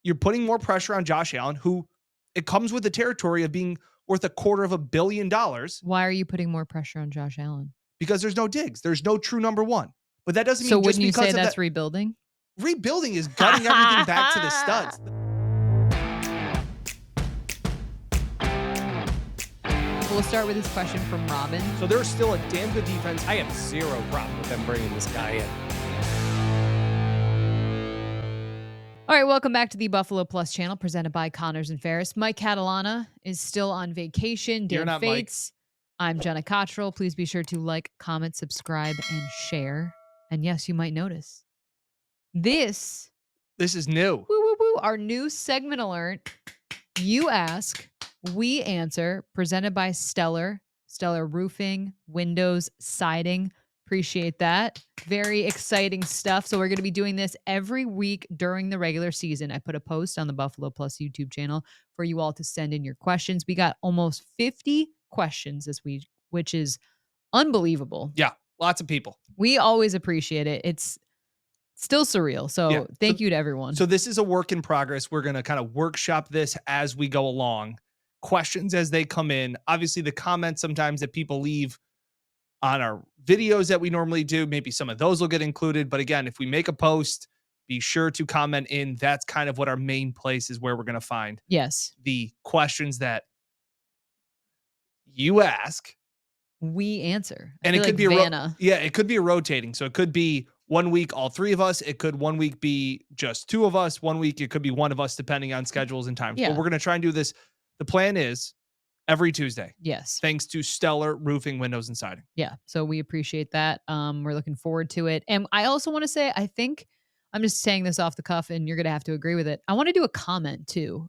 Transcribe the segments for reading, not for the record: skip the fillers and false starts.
you're putting more pressure on Josh Allen, who it comes with the territory of being worth $250 million Why are you putting more pressure on Josh Allen? because there's no Diggs. There's no true number one. But that doesn't So mean just wouldn't you say because of that's that. rebuilding? Rebuilding is gutting everything back to the studs. We'll start with this question from Robin. So there's still a damn good defense. I have zero problem with them bringing this guy in. All right, welcome back to the Buffalo Plus channel presented by Connors and Ferris. Mike Catalana is still on vacation. You're Dan not Mike. Fates. I'm Jenna Cottrell. Please be sure to like, comment, subscribe, and share. And yes, you might notice this is new. our new segment alert. You ask, we answer, presented by Stellar Roofing, Windows, Siding. Appreciate that. Very exciting stuff. So we're going to be doing this every week during the regular season. I put a post on the Buffalo Plus YouTube channel for you all to send in your questions. We got almost 50 questions this week, which is unbelievable. Yeah, lots of people. We always appreciate it. It's still surreal. So thank you to everyone. So this is a work in progress. We're going to kind of workshop this as we go along. Questions as they come in. Obviously, the comments sometimes that people leave on our videos that we normally do, maybe some of those will get included. But again, if we make a post, be sure to comment in. That's kind of what our main place is, where we're going to find the questions that you ask. We answer. And it could be Vanna. it could be a rotating. So it could be 1 week all three of us. It could 1 week be just two of us. 1 week it could be one of us, depending on schedules and times. Yeah. But we're going to try and do this. The plan is every Tuesday. Yes. Thanks to Stellar Roofing, Windows, and Siding. Yeah. So we appreciate that. We're looking forward to it. And I also want to say, I think I'm just saying this off the cuff and you're going to have to agree with it. I want to do a comment too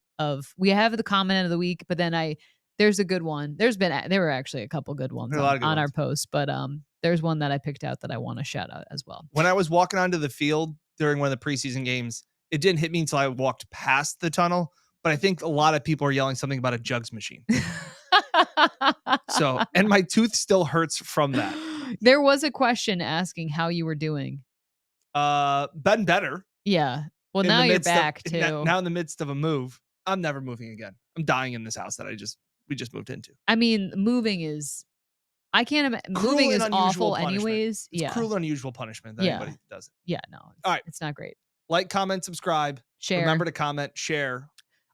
we have the comment of the week, but then there's a good one. There were actually a couple good ones on our post, but there's one that I picked out that I want to shout out as well. When I was walking onto the field during one of the preseason games, it didn't hit me until I walked past the tunnel. But I think a lot of people are yelling something about a jugs machine. So, and my tooth still hurts from that. There was a question asking how you were doing. Been better. Yeah. Well, now you're back too. Now in the midst of a move. I'm never moving again. I'm dying in this house that we just moved into. I mean, moving is moving is awful anyways. It's cruel and unusual punishment that anybody does it. Yeah, no. All right. It's not great. Like, comment, subscribe. Share. Remember to comment, share.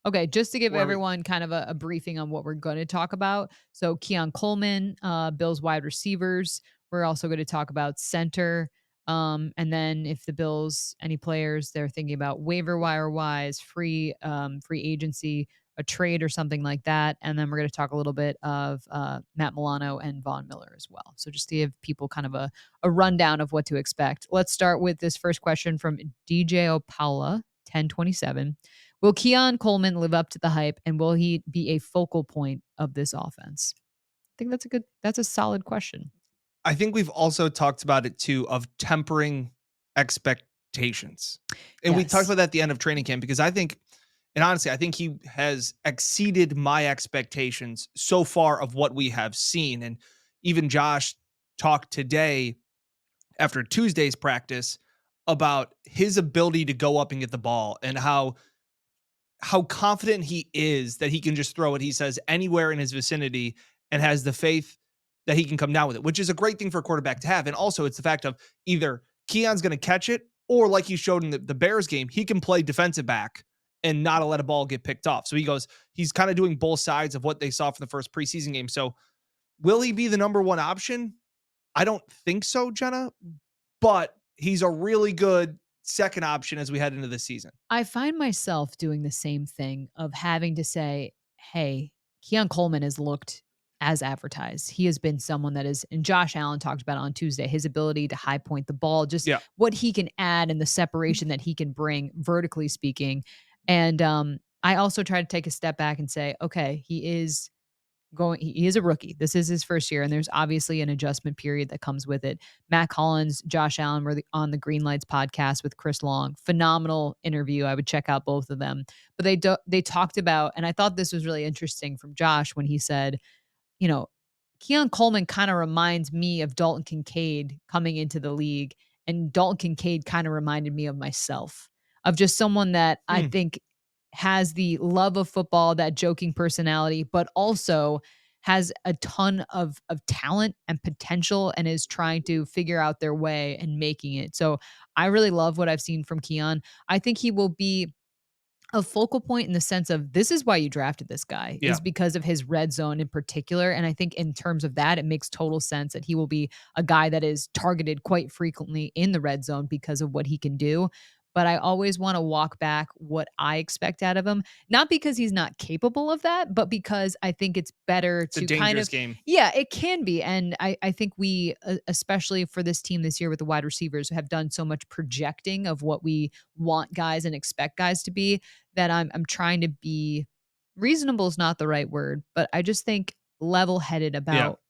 Okay, just to give everyone kind of a briefing on what we're going to talk about. So Keon Coleman, Bills wide receivers. We're also going to talk about center. And then if the Bills, any players they're thinking about waiver wire wise, free agency, a trade or something like that. And then we're going to talk a little bit of Matt Milano and Von Miller as well. So just to give people kind of a rundown of what to expect. Let's start with this first question from DJ Opaula, 1027. Will Keon Coleman live up to the hype, and will he be a focal point of this offense? I think that's a solid question. I think we've also talked about it too, of tempering expectations. And we talked about that at the end of training camp, because I think he has exceeded my expectations so far of what we have seen. And even Josh talked today after Tuesday's practice about his ability to go up and get the ball and how confident he is that he can just throw it, he says, anywhere in his vicinity, and has the faith that he can come down with it, which is a great thing for a quarterback to have. And also it's the fact of either Keon's going to catch it, or like he showed in the Bears game, he can play defensive back and not let a ball get picked off. So he's kind of doing both sides of what they saw from the first preseason game. So will he be the number one option? I don't think so, Jenna, but he's a really good second option as we head into this season. I find myself doing the same thing of having to say, hey, Keon Coleman has looked as advertised. He has been someone that is, and Josh Allen talked about on Tuesday, his ability to high point the ball, just what he can add and the separation that he can bring, vertically speaking. And I also try to take a step back and say, okay, he is a rookie. This is his first year, and there's obviously an adjustment period that comes with it. Matt Collins, Josh Allen were on the Green Lights podcast with Chris Long. Phenomenal interview. I would check out both of them. But they talked about, and I thought this was really interesting from Josh when he said, Keon Coleman kind of reminds me of Dalton Kincaid coming into the league, and Dalton Kincaid kind of reminded me of myself, of just someone that I think has the love of football, that joking personality, but also has a ton of talent and potential and is trying to figure out their way and making it. So I really love what I've seen from Keon. I think he will be a focal point in the sense of this is why you drafted this guy Yeah. is because of his red zone in particular. And I think in terms of that, it makes total sense that he will be a guy that is targeted quite frequently in the red zone because of what he can do. But I always want to walk back what I expect out of him, not because he's not capable of that, but because I think it's better It's a to kind dangerous of, game. yeah, it can be. And I think we, especially for this team this year with the wide receivers, have done so much projecting of what we want guys and expect guys to be that I'm trying to be reasonable is not the right word, but I just think level-headed Yeah. about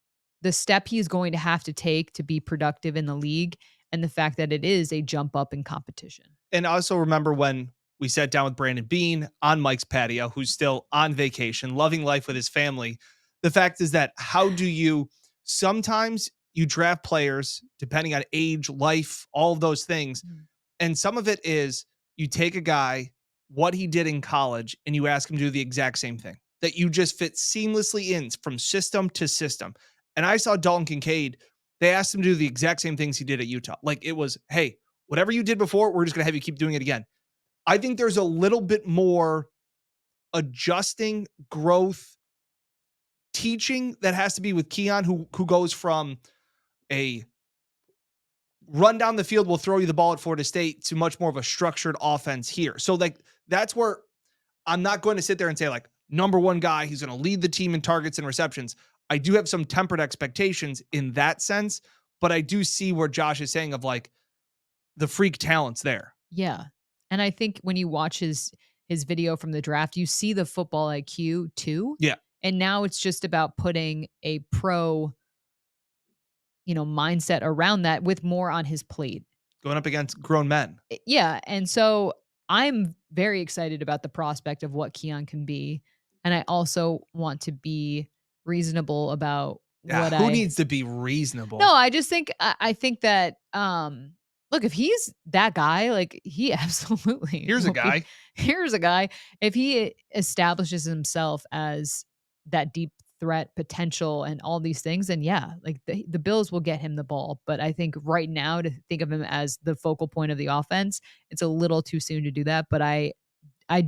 the step he's going to have to take to be productive in the league and the fact that it is a jump up in competition. And also remember when we sat down with Brandon Bean on Mike's patio, who's still on vacation, loving life with his family. The fact is that how do you sometimes you draft players depending on age, life, all of those things. Mm. And some of it is you take a guy, what he did in college, and you ask him to do the exact same thing that you just fit seamlessly in from system to system. And I saw Dalton Kincaid, they asked him to do the exact same things he did at Utah. Like it was, hey, whatever you did before, we're just going to have you keep doing it again. I think there's a little bit more adjusting, growth, teaching that has to be with Keon, who goes from a run down the field, will throw you the ball at Florida State to much more of a structured offense here. So like that's where I'm not going to sit there and say like number one guy, he's going to lead the team in targets and receptions. I do have some tempered expectations in that sense, but I do see where Josh is saying of like the freak talent's there. Yeah. And I think when you watch his video from the draft, you see the football IQ too. Yeah. And now it's just about putting a pro, mindset around that with more on his plate. Going up against grown men. Yeah, and so I'm very excited about the prospect of what Keon can be, and I also want to be reasonable about Yeah, what who I. needs to be No, reasonable? I just think I think that, look, if he's that guy, like, he absolutely Here's a will be. guy. Here's a guy. If he establishes himself as that deep threat potential and all these things, then yeah, like, the Bills will get him the ball, but I think right now to think of him as the focal point of the offense, it's a little too soon to do that, but I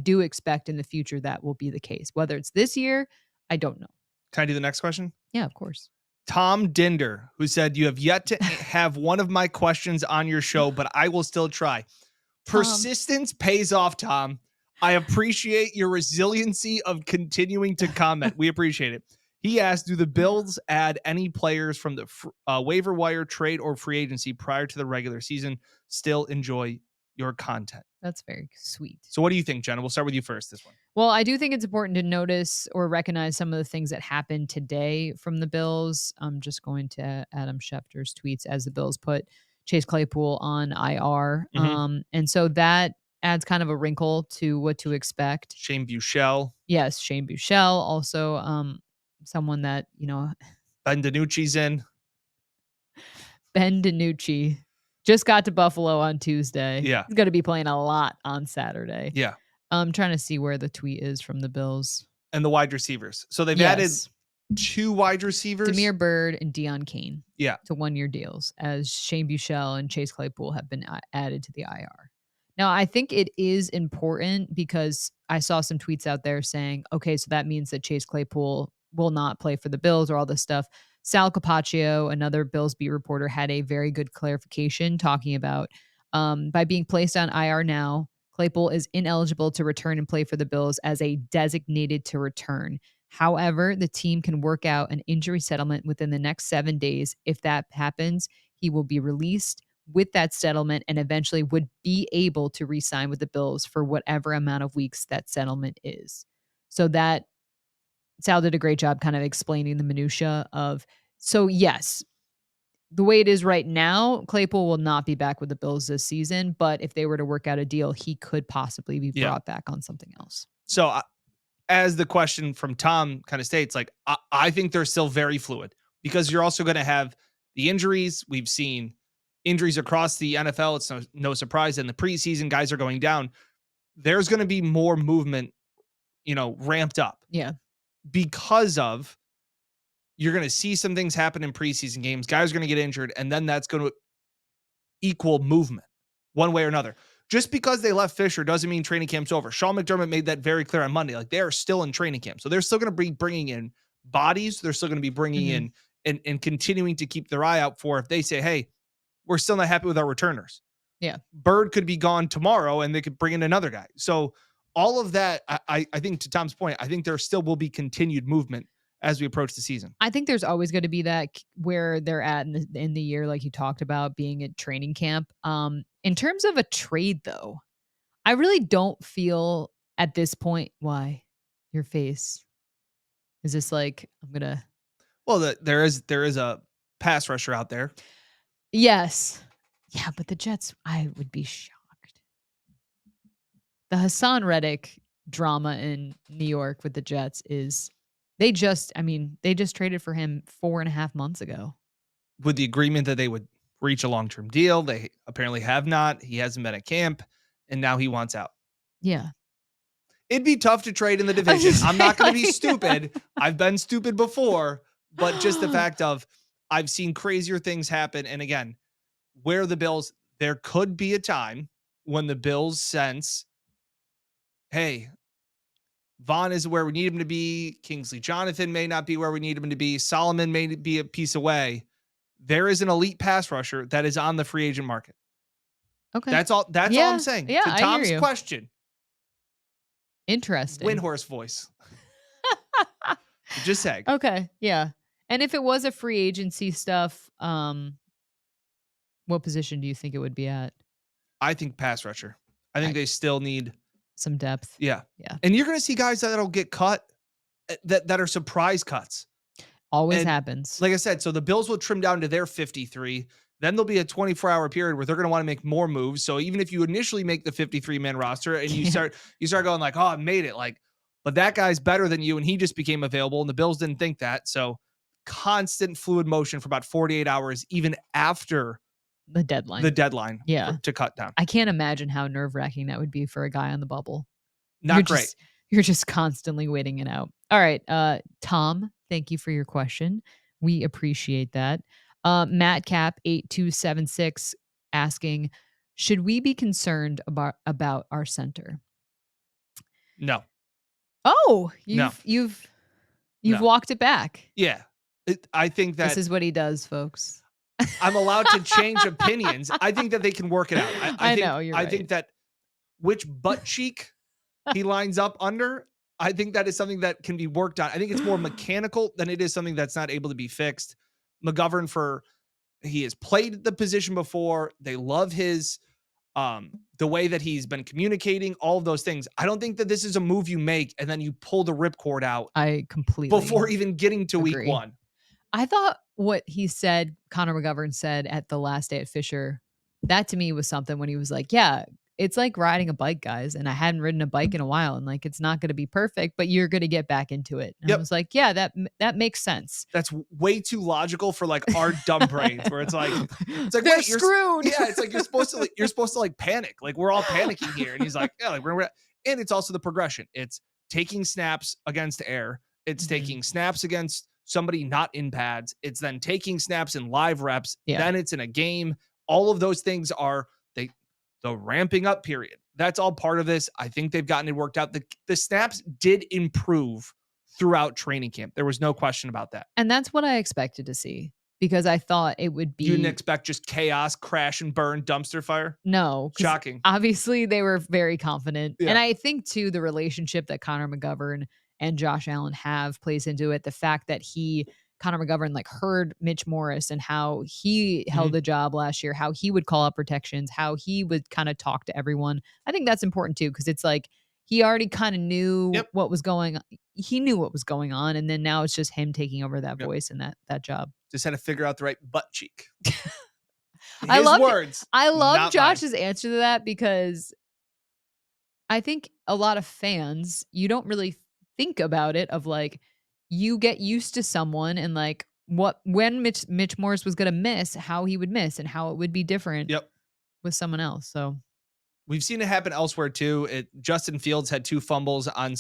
do expect in the future that will be the case. Whether it's this year, I don't know. Can I do the next question? Yeah, of course. Tom Dinder, who said, you have yet to have one of my questions on your show, but I will still try. Tom. Persistence pays off, Tom. I appreciate your resiliency of continuing to comment. We appreciate it. He asked, do the Bills add any players from the waiver wire, trade, or free agency prior to the regular season? Still enjoy your content. That's very sweet. So what do you think, Jenna? We'll start with you first this one. Well, I do think it's important to notice or recognize some of the things that happened today from the Bills. I'm just going to Adam Schefter's tweets as the Bills put Chase Claypool on IR. And so that adds kind of a wrinkle to what to expect. Shane Buechele. Yes, Shane Buechele, also someone that, Ben DiNucci's in. Ben DiNucci just got to Buffalo on Tuesday. Yeah. He's going to be playing a lot on Saturday. Yeah. I'm trying to see where the tweet is from the Bills. And the wide receivers. So they've added 2 wide receivers. Demir Bird and Deion Kane. Yeah. To 1-year deals as Shane Buechele and Chase Claypool have been added to the IR. Now, I think it is important because I saw some tweets out there saying, okay, so that means that Chase Claypool will not play for the Bills or all this stuff. Sal Capaccio, another Bills beat reporter, had a very good clarification talking about by being placed on IR now, Claypool is ineligible to return and play for the Bills as a designated to return. However, the team can work out an injury settlement within the next 7 days. If that happens, he will be released with that settlement and eventually would be able to re-sign with the Bills for whatever amount of weeks that settlement is. So that Sal did a great job kind of explaining the minutia of, so yes, the way it is right now, Claypool will not be back with the Bills this season, but if they were to work out a deal, he could possibly be brought back on something else. So as the question from Tom kind of states, like, I think they're still very fluid because you're also going to have the injuries. We've seen injuries across the NFL. It's no surprise in the preseason, guys are going down. there's going to be more movement, ramped up Yeah. because of you're going to see some things happen in preseason games. Guys are going to get injured, and then that's going to equal movement one way or another. Just because they left Fisher doesn't mean training camp's over. Sean McDermott made that very clear on Monday. Like, they are still in training camp. So they're still going to be bringing in bodies. They're still going to be bringing in and continuing to keep their eye out for if they say, hey, we're still not happy with our returners. Yeah. Bird could be gone tomorrow and they could bring in another guy. So all of that, I think, to Tom's point, I think there still will be continued movement as we approach the season. I think there's always going to be that where they're at in the year, like you talked about being at training camp. In terms of a trade, though, I really don't feel at this point. Why your face? Is this like I'm gonna? Well, there is a pass rusher out there. Yes, yeah, but the Jets, I would be shocked. The Hassan Reddick drama in New York with the Jets is they just traded for him 4.5 months ago. With the agreement that they would reach a long-term deal. They apparently have not. He hasn't been at camp, and now he wants out. Yeah. It'd be tough to trade in the division. I'm not going to be stupid. I've been stupid before, but just the fact of I've seen crazier things happen. And again, where the Bills, there could be a time when the Bills sense, hey, Vaughn is where we need him to be. Kingsley Jonathan may not be where we need him to be. Solomon may be a piece away. There is an elite pass rusher that is on the free agent market. Okay. That's all I'm saying. Yeah, To I Tom's hear you. question. Interesting. Windhorse voice. Just saying. Okay. Yeah. And if it was a free agency stuff, what position do you think it would be at? I think pass rusher. I think they still need some depth. Yeah. Yeah. And you're going to see guys that'll get cut that are surprise cuts. Always And happens. Like I said, so the Bills will trim down to their 53. Then there'll be a 24-hour period where they're going to want to make more moves. So even if you initially make the 53-man roster and you start going like, oh, I made it. Like, but that guy's better than you and he just became available and the Bills didn't think that. So constant fluid motion for about 48 hours, even after the deadline. Yeah. To cut down. I can't imagine how nerve-wracking that would be for a guy on the bubble. Not great. You're just constantly waiting it out. All right. Tom, thank you for your question. We appreciate that. Matt Cap 8276 asking, should we be concerned about our center? No. Oh, you've walked it back. Yeah. I think that this is what he does, folks. I'm allowed to change opinions. I think that they can work it out. I know you're right. I think that which butt cheek he lines up under, I think that is something that can be worked on. I think it's more mechanical than it is something that's not able to be fixed. McGovern, he has played the position before. They love his the way that he's been communicating, all of those things. I don't think that this is a move you make and then you pull the ripcord out. I completely before even getting to agree. week one. I thought what he said, Connor McGovern said at the last day at Fisher, that to me was something when he was like, yeah, it's like riding a bike, guys. And I hadn't ridden a bike in a while. And like, it's not going to be perfect, but you're going to get back into it. And I was like, yeah, that makes sense. That's way too logical for like our dumb brains where it's like they're wait, screwed. Yeah. It's like, you're supposed to like panic. Like we're all panicking here. And he's like, yeah, like and it's also the progression. It's taking snaps against air. It's taking snaps against somebody not in pads. It's then taking snaps in live reps. Yeah. Then it's in a game. All of those things are the ramping up period. That's all part of this. I think they've gotten it worked out. The snaps did improve throughout training camp. There was no question about that. And that's what I expected to see because I thought it would be. You didn't expect just chaos, crash and burn, dumpster fire? No. Shocking. Obviously, they were very confident. Yeah. And I think, too, the relationship that Connor McGovern and Josh Allen have plays into it. The fact that Connor McGovern, like heard Mitch Morris and how he held the job last year, how he would call up protections, how he would kind of talk to everyone. I think that's important too, because it's like he already kind of knew what was going on. He knew what was going on. And then now it's just him taking over that voice and that job. Just had to figure out the right butt cheek. I love Josh's answer to that because I think a lot of fans, you don't really think about it of like, you get used to someone and like when Mitch Morris was going to miss, how he would miss and how it would be different with someone else. So We've seen it happen elsewhere too. Justin Fields had 2 fumbles on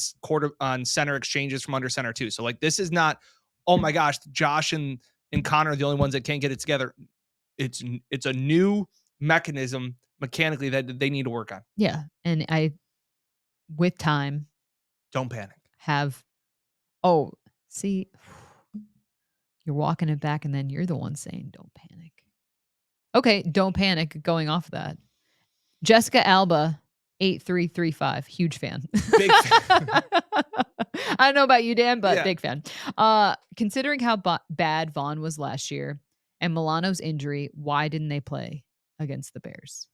center exchanges from under center too. So like this is not, oh my gosh, Josh and Connor are the only ones that can't get it together. It's a new mechanism mechanically that they need to work on. Yeah, and with time, Don't panic. Oh, see, you're walking it back, and then you're the one saying, "Don't panic." Okay, don't panic. Going off of that, Jessica Alba, 8335, huge fan. Big fan. I don't know about you, Dan, but Yeah. big fan. Considering how bad Vaughn was last year and Milano's injury, why didn't they play against the Bears?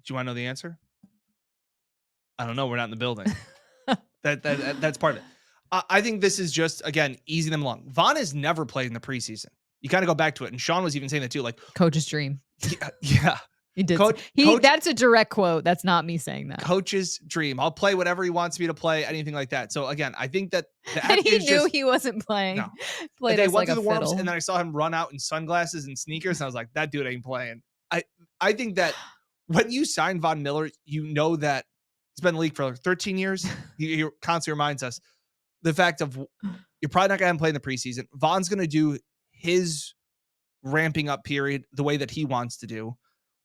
Do you want to know the answer? I don't know. We're not in the building. That's part of it. I think this is just, again, easing them along. Vaughn has never played in the preseason. You kind of go back to it, and Sean was even saying that too. Like Coach's dream. Yeah. He did. Coach, that's a direct quote. That's not me saying that. Coach's dream. I'll play whatever he wants me to play, anything like that. So again, I think that and he knew he wasn't playing. No. Played they us went like through a the warm-ups, fiddle. and then I saw him run out in sunglasses and sneakers, and I was like, that dude ain't playing. I think that when you sign Von Miller, you know that he's been in the league for 13 years. He constantly reminds us the fact of you're probably not going to play in the preseason. Von's going to do his ramping up period the way that he wants to do.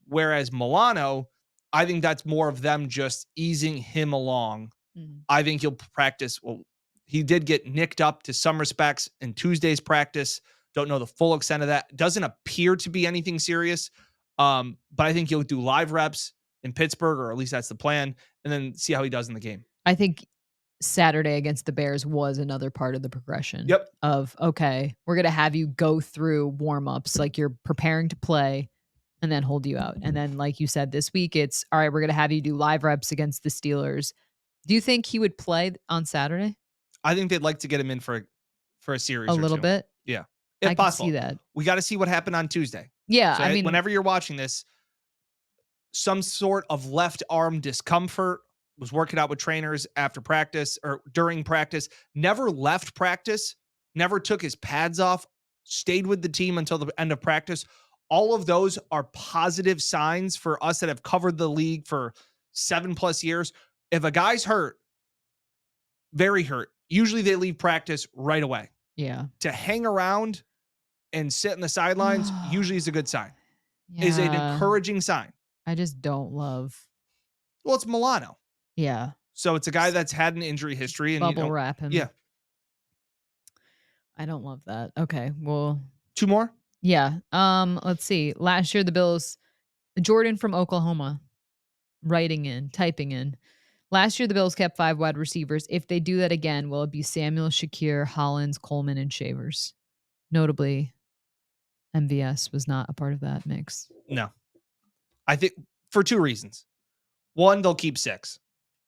Whereas Milano, I think that's more of them just easing him along. I think he'll practice. Well, he did get nicked up to some respects in Tuesday's practice. Don't know the full extent of that. Doesn't appear to be anything serious. But I think he'll do live reps in Pittsburgh, or at least that's the plan, and then see how he does in the game. I think Saturday against the Bears was another part of the progression. Yep. Of, okay, we're going to have you go through warm-ups like you're preparing to play and then hold you out. And then, like you said, this week, it's, all right, we're going to have you do live reps against the Steelers. Do you think he would play on Saturday? I think they'd like to get him in for a series a or little two. bit. Yeah. If I can see that. We got to see what happened on Tuesday. Yeah. So I mean, whenever you're watching this, some sort of left arm discomfort, was working out with trainers after practice or during practice, never left practice, never took his pads off, stayed with the team until the end of practice. All of those are positive signs for us that have covered the league for 7+ years. If a guy's hurt, very hurt, usually they leave practice right away. Yeah. To hang around and sit in the sidelines usually is a good sign. Is an encouraging sign. I just don't love. Well, it's Milano. Yeah. So it's a guy that's had an injury history, and bubble wrap him. Yeah. I don't love that. Okay. Well, 2 more? Yeah. Let's see. Last year the Bills, Jordan from Oklahoma, typing in. Last year the Bills kept 5 wide receivers. If they do that again, will it be Samuel, Shakir, Hollins, Coleman, and Shavers? Notably, MVS was not a part of that mix. No. I think for 2 reasons. One, they'll keep 6.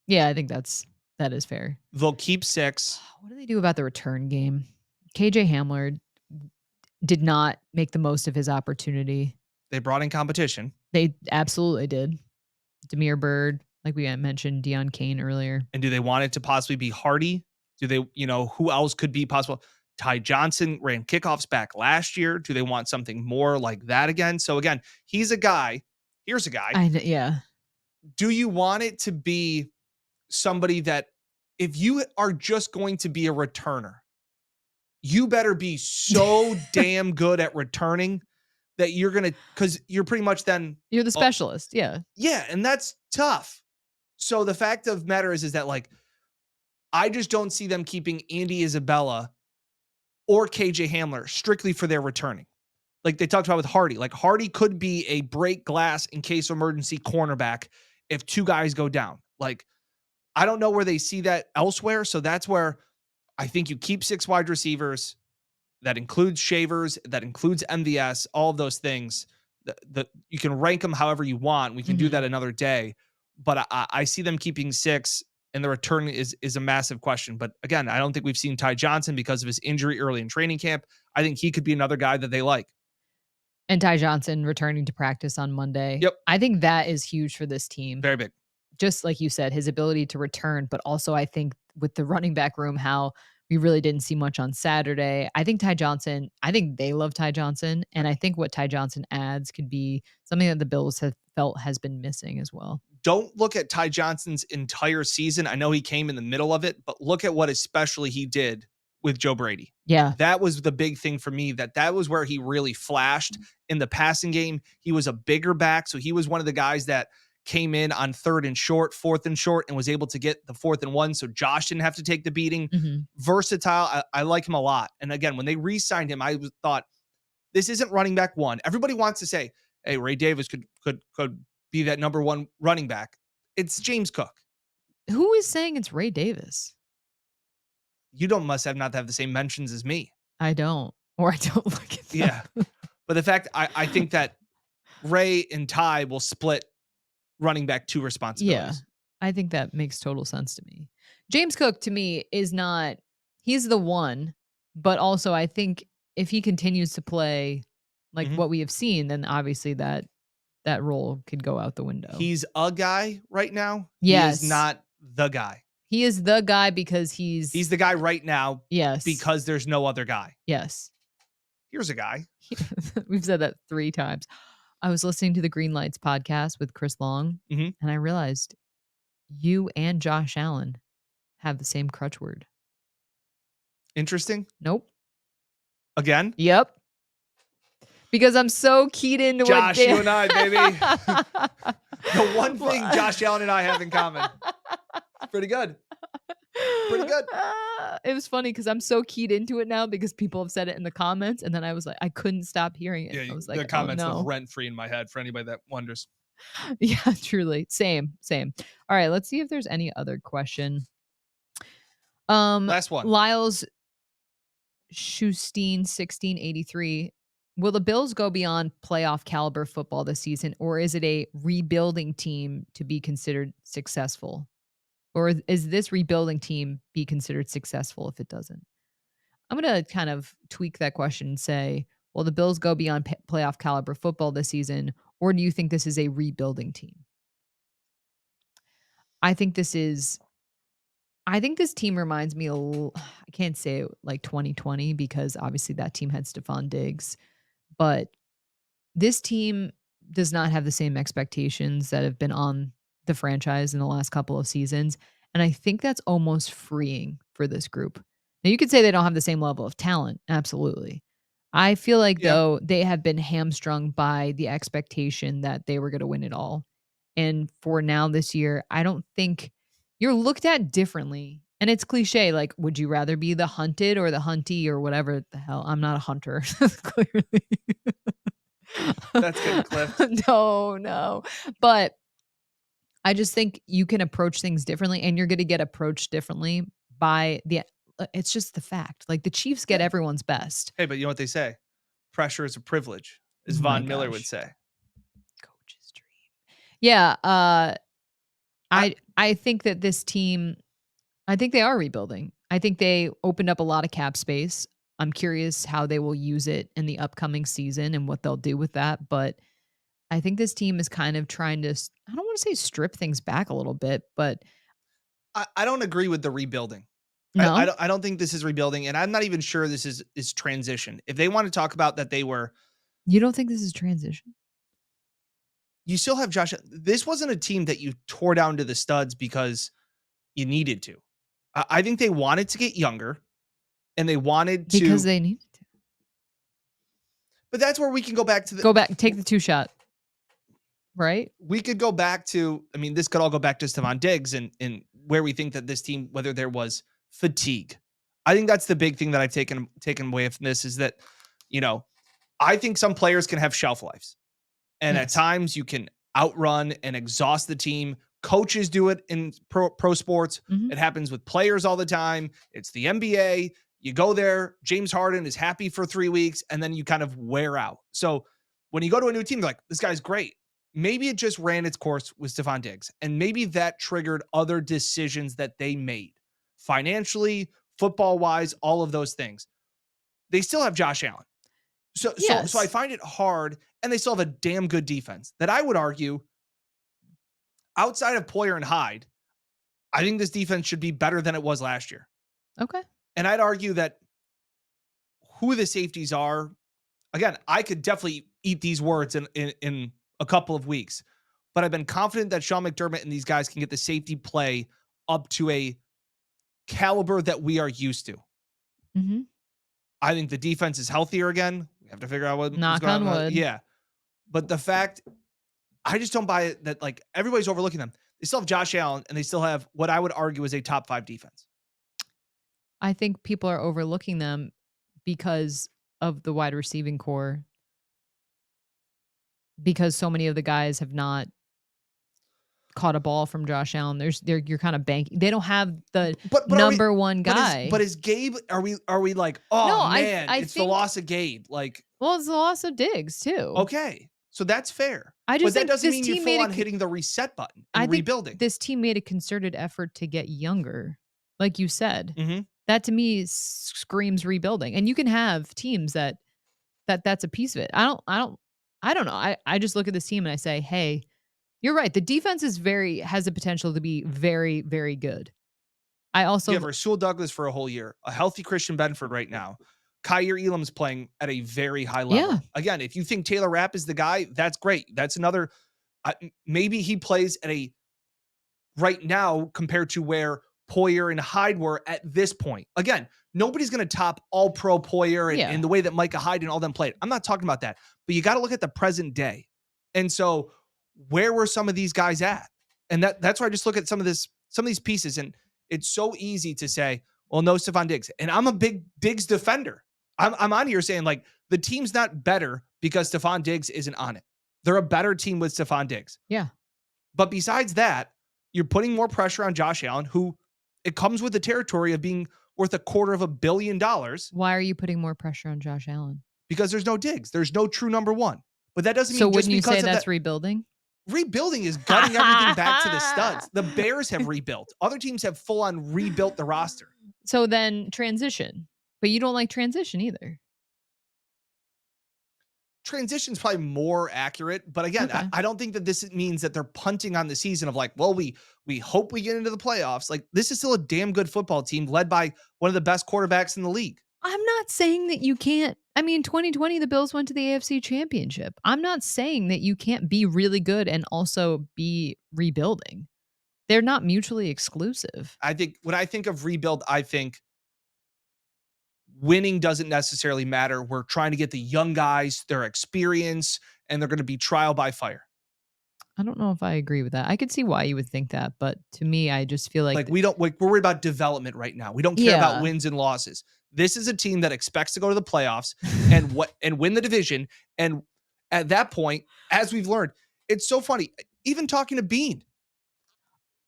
Yeah, I think that is fair. They'll keep 6. What do they do about the return game? KJ Hamler did not make the most of his opportunity. They brought in competition. They absolutely did. Damiere Byrd, like we mentioned, Deion Kane earlier. And do they want it to possibly be Hardy? Do they, who else could be possible? Ty Johnson ran kickoffs back last year. Do they want something more like that again? So again, he's a guy. Here's a guy. Yeah. Do you want it to be somebody that, if you are just going to be a returner, you better be so damn good at returning that you're going to, because you're pretty much then. You're the specialist. Yeah. Yeah. And that's tough. So the fact of the matter is that, like, I just don't see them keeping Andy Isabella or KJ Hamler strictly for their returning. Like they talked about with Hardy. Like Hardy could be a break glass in case of emergency cornerback if 2 guys go down. Like, I don't know where they see that elsewhere. So that's where I think you keep 6 wide receivers. That includes Shavers, that includes MVS, all of those things. That you can rank them however you want. We can do that another day. But I see them keeping 6, and the return is a massive question. But again, I don't think we've seen Ty Johnson because of his injury early in training camp. I think he could be another guy that they like. And Ty Johnson returning to practice on Monday. Yep. I think that is huge for this team. Very big. Just like you said, his ability to return, but also I think with the running back room, how We really didn't see much on Saturday. I think they love Ty Johnson, and I think what Ty Johnson adds could be something that the Bills have felt has been missing as well. Don't look at Ty Johnson's entire season. I know he came in the middle of it, but look at what especially he did with Joe Brady. Yeah. That was the big thing for me, that was where he really flashed in the passing game. He was a bigger back, so he was one of the guys that came in on 3rd and short, 4th and short, and was able to get the 4th and 1, so Josh didn't have to take the beating. Versatile. I like him a lot. And again, when they re-signed him, I thought, this isn't running back one. Everybody wants to say, hey, Ray Davis could be that number 1 running back. It's James Cook. Who is saying it's Ray Davis? You must not have the same mentions as me. I don't. Or I don't look at them. Yeah. But the fact, I think that Ray and Ty will split running back 2 responsibilities. Yeah. I think that makes total sense to me. James Cook, to me, he's the one, but also I think if he continues to play like what we have seen, then obviously that role could go out the window. He's a guy right now. Yes. He is not the guy. He is the guy because he's the guy right now. Yes. Because there's no other guy. Yes. Here's a guy. We've said that 3 times. I was listening to the Green Lights podcast with Chris Long, and I realized you and Josh Allen have the same crutch word. Interesting. Nope. Again? Yep. Because I'm so keyed into Josh, what you and I, baby. The one thing Josh Allen and I have in common. Pretty good. Pretty good. It was funny because I'm so keyed into it now because people have said it in the comments, and then I was like, I couldn't stop hearing it. Yeah, I was like, the comments oh, no. live rent-free in my head for anybody that wonders. Yeah, truly. Same. All right, let's see if there's any other question. Last one. Lyles Schustine 1683. Will the Bills go beyond playoff caliber football this season, or is it a rebuilding team to be considered successful? Or is this rebuilding team be considered successful if it doesn't? I'm going to kind of tweak that question and say, will the Bills go beyond playoff caliber football this season, or do you think this is a rebuilding team? I think this team reminds me I can't say like 2020 because obviously that team had Stephon Diggs, but this team does not have the same expectations that have been on the franchise in the last couple of seasons. And I think that's almost freeing for this group. Now, you could say they don't have the same level of talent. Absolutely. I feel like, though, they have been hamstrung by the expectation that they were going to win it all. And for now this year, I don't think you're looked at differently. And it's cliche, like, would you rather be the hunted or the hunty or whatever the hell? I'm not a hunter, clearly. That's good, Cliff. No. But I just think you can approach things differently, and you're going to get approached differently by it's just the fact. Like, the Chiefs get everyone's best. Hey, but you know what they say? Pressure is a privilege, as Oh Von Miller would say. Coach's dream. Yeah. I think that this team, I think they are rebuilding. I think they opened up a lot of cap space. I'm curious how they will use it in the upcoming season and what they'll do with that. But I think this team is kind of trying to, I don't want to say strip things back a little bit, but I don't agree with the rebuilding. No? I don't think this is rebuilding, and I'm not even sure this is transition. If they want to talk about that, You don't think this is transition? You still have Josh. This wasn't a team that you tore down to the studs because you needed to. I think they wanted to get younger, and they wanted to because they needed to. But that's where we can go back to take the 2 shot. Right? We could go back to, I mean, this could all go back to Stephon Diggs and where we think that this team, whether there was fatigue. I think that's the big thing that I've taken away from this is that, I think some players can have shelf lives. And at times you can outrun and exhaust the team. Coaches do it in pro sports. Mm-hmm. It happens with players all the time. It's the NBA. You go there, James Harden is happy for 3 weeks, and then you kind of wear out. So when you go to a new team, you're like, this guy's great. Maybe it just ran its course with Stephon Diggs, and maybe that triggered other decisions that they made financially, football-wise, all of those things. They still have Josh Allen. So I find it hard, and they still have a damn good defense that I would argue, outside of Poyer and Hyde, I think this defense should be better than it was last year. Okay. And I'd argue that who the safeties are, again, I could definitely eat these words in a couple of weeks, but I've been confident that Sean McDermott and these guys can get the safety play up to a caliber that we are used to. Mhm. I think the defense is healthier again. We have to figure out what's Knock going on on. wood. Yeah. But the fact, I just don't buy it that like everybody's overlooking them. They still have Josh Allen and they still have what I would argue is a top 5 defense. I think people are overlooking them because of the wide receiving core, because so many of the guys have not caught a ball from Josh Allen. You're kind of banking. They don't have the But are we number one but guy. is Gabe, are we like, No, "Oh I man, I it's the think loss of Gabe." Like, well, it's the loss of Diggs too. okay. So that's fair. I But just that think doesn't this mean you're team full made on hitting the reset button I and think rebuilding. this team made a concerted effort to get younger, like you said. Mhm. That to me screams rebuilding. And you can have teams that's a piece of it. I don't know. I just look at this team and I say, "Hey, you're right. The defense has the potential to be very, very good." I You have also Rasul Douglas for a whole year, a healthy Christian Benford right now. Kyer Elam's playing at a very high yeah, level. Again, if you think Taylor Rapp is the guy, that's great. That's another, maybe he plays at a right now compared to where Poyer and Hyde were at this point. Again, nobody's going to top all pro Poyer and yeah. the way that Micah Hyde and all them played. I'm not talking about that, but you got to look at the present day. And so where were some of these guys at? And that's where I just look at some of these pieces. And it's so easy to say, well, no Stephon Diggs. And I'm a big Diggs defender. I'm on here saying like the team's not better because Stephon Diggs isn't on it. They're a better team with Stephon Diggs. Yeah. But besides that, you're putting more pressure on Josh Allen, who it comes with the territory of being worth $250 million Why are you putting more pressure on Josh Allen? because there's no Diggs. There's no true number one. But that doesn't So mean just wouldn't you say because of that's that. rebuilding? Rebuilding is gutting everything back to the studs. The Bears have rebuilt. Other teams have full on rebuilt the roster. So then transition. But you don't like transition either. Transition's probably more accurate, but again, Okay. I don't think that this means that they're punting on the season of like, well, we hope we get into the playoffs. Like this is still a damn good football team led by one of the best quarterbacks in the league. I'm not saying that you can't. I mean, 2020, the Bills went to the AFC Championship. I'm not saying that you can't be really good and also be rebuilding. They're not mutually exclusive. I think when I think of rebuild, I think winning doesn't necessarily matter. We're trying to get the young guys their experience, and they're going to be trial by fire. I don't know if I agree with that. I could see why you would think that, but to me, I just feel like Like we don't like we're worried about development right now. We don't care about yeah. wins and losses. This is a team that expects to go to the playoffs and win the division. And at that point, as we've learned, it's so funny. Even talking to Bean,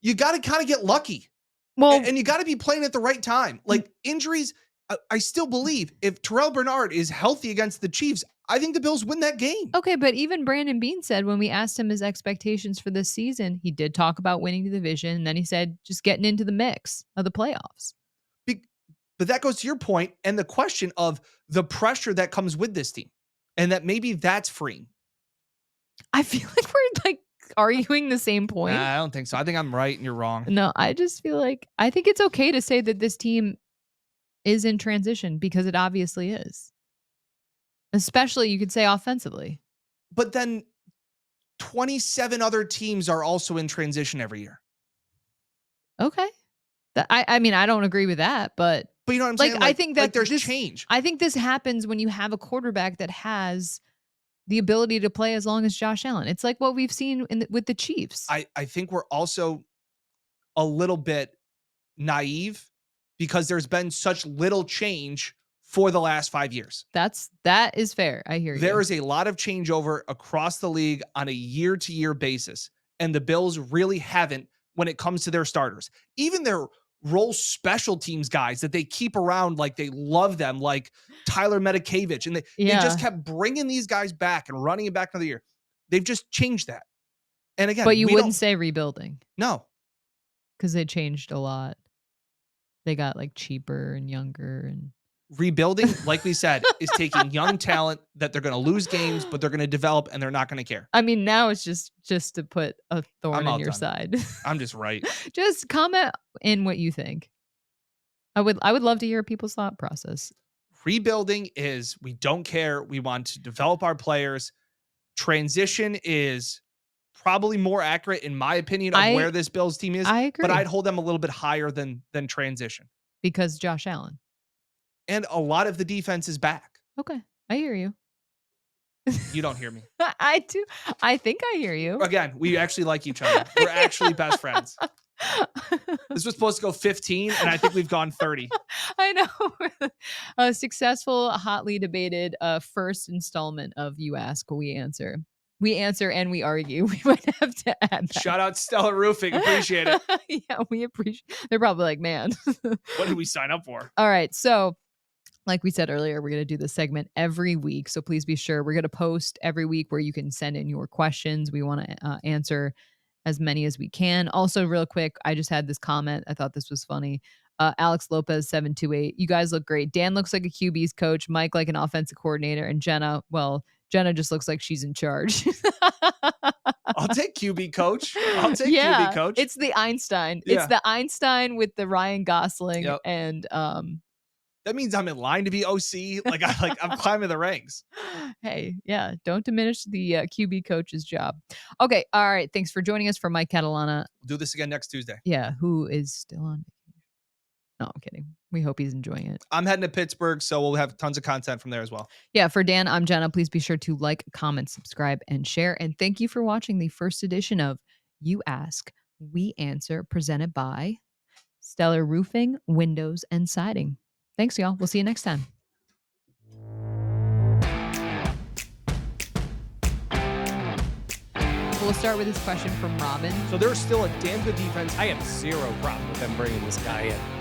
you got to kind of get lucky. Well, And you got to be playing at the right time. Like injuries, I still believe if Terrell Bernard is healthy against the Chiefs, I think the Bills win that game. okay, but even Brandon Bean said when we asked him his expectations for this season, he did talk about winning the division, and then he said just getting into the mix of the playoffs. But that goes to your point and the question of the pressure that comes with this team, and that maybe that's freeing. I feel like we're like arguing the same point. Nah, I don't think so. I think I'm right and you're wrong. No, I just feel like I think it's okay to say that this team is in transition because it obviously is. Especially you could say offensively. But then 27 other teams are also in transition every year. Okay. I mean, I don't agree with that, but But you know what I'm like saying? I think that there's this change. I think this happens when you have a quarterback that has the ability to play as long as Josh Allen. It's like what we've seen with the Chiefs. I think we're also a little bit naive because there's been such little change for the last 5 years. That is fair. I hear you. There is a lot of changeover across the league on a year-to-year basis, and the Bills really haven't when it comes to their starters. Even their role special teams guys that they keep around like they love them, like Tyler Medikevich, and they just kept bringing these guys back and running it back another year. They've just changed that. And again, But you we wouldn't don't say rebuilding no. because they changed a lot. They got like cheaper and younger and Rebuilding, like we said, is taking young talent that they're going to lose games, but they're going to develop and they're not going to care. I mean, now it's just to put a thorn I'm in all your done. side. I'm just right. Just comment in what you think. I would love to hear people's thought process. Rebuilding is we don't care. We want to develop our players. Transition is probably more accurate in my opinion of I where this Bills team is, I but agree I'd hold them a little bit higher than transition. because Josh Allen. And a lot of the defense is back. Okay, I hear you. You don't hear me. I do. I think I hear you. Again, we actually like each other. We're actually best friends. This was supposed to go 15, and I think we've gone 30. I know. A successful, hotly debated first installment of You Ask, We Answer. We answer and we argue. We might have to add that. Shout out Stellar Roofing. Appreciate it. Yeah, we appreciate. They're probably like, man. What did we sign up for? All right, so like we said earlier, we're going to do this segment every week. So please be sure we're going to post every week where you can send in your questions. We want to answer as many as we can. Also, real quick, I just had this comment. I thought this was funny. Alex Lopez 728. You guys look great. Dan looks like a QB's coach. Mike like an offensive coordinator, and Jenna, well, Jenna just looks like she's in charge. I'll take QB coach. I'll take Yeah, QB coach. it's the Einstein. Yeah. It's the Einstein with the Ryan Gosling Yep. and That means I'm in line to be OC. I'm climbing the ranks. Hey, yeah, don't diminish the QB coach's job. Okay, all right. Thanks for joining us for Mike Catalana. We'll do this again next Tuesday. Yeah, who is still on vacation. No, I'm kidding. We hope he's enjoying it. I'm heading to Pittsburgh, so we'll have tons of content from there as well. Yeah, for Dan, I'm Jenna. Please be sure to like, comment, subscribe, and share. And thank you for watching the first edition of You Ask, We Answer, presented by Stellar Roofing, Windows, and Siding. Thanks, y'all. We'll see you next time. We'll start with this question from Robin. So there's still a damn good defense. I have zero problem with them bringing this guy in.